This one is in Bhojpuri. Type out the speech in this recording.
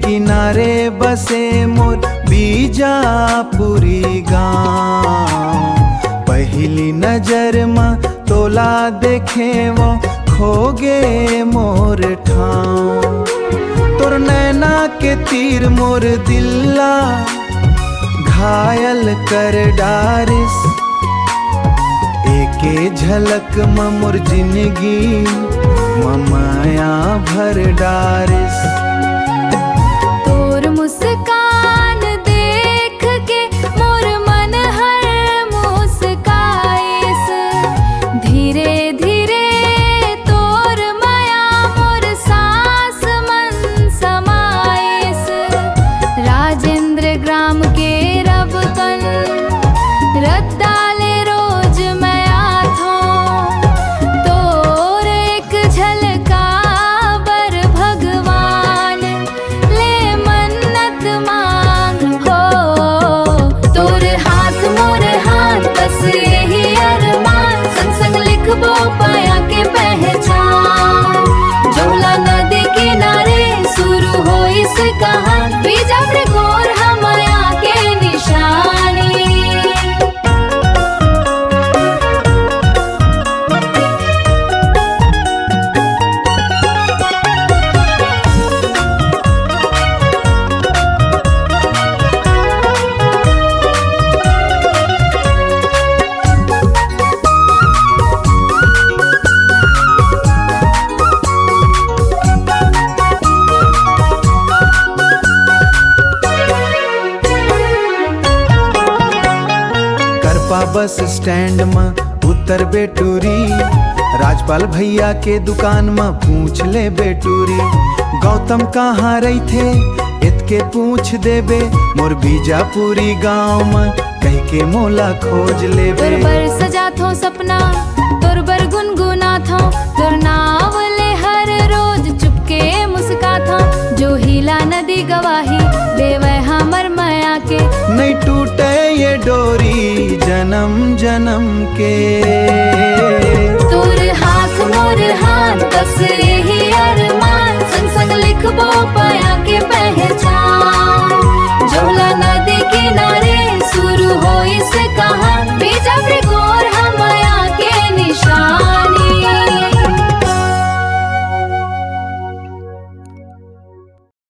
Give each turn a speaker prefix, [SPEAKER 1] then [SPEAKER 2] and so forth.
[SPEAKER 1] किनारे बसे मोर बीजापुरी गाँव। पहली नजर में तोला देखे वो खोगे मोर ठाव। तोर नैना के तीर मोर दिल्ला घायल कर डारिस। एके झलक में मोर जिंदगी माया भर डारिस।
[SPEAKER 2] तोर मुस्कान देख के मोर मन हर मुस्काइस। धीरे धीरे तोर माया मोर सांस मन समाइस। राजेंद्र ग्राम के रब कन रद्दाले रोज मैं आथो। तोर एक झलका बर भगवान ले मन्नत मांग हो। तोर हाथ मोर हाथ बस यही अरमान। संग संग लिखबो पाया के पहचान। जौला नदी किनारे शुरू हो इस कहानी। बीजापुर गोर हमया के निशानी।
[SPEAKER 1] बस स्टैंड में उतर बेटूरी। राजपाल भैया के दुकान में पूछ ले बेटूरी। गौतम कहाँ रही थे इतके पूछ देबे। मोर बीजापुरी गाँव में कह के मोला खोज लेबे।
[SPEAKER 2] तोर बर सजा थो सपना तोर बर गुनगुना थो। तोर नाव ले हर रोज चुपके मुस्का थो। जो हिला नदी गवाही देवे हमर माया के।
[SPEAKER 1] नहीं टूटे ये डोरी जन्म जन्म के।
[SPEAKER 2] तोर हाथ मोर हाथ बस यही अरमान। संग संग लिखबो पाया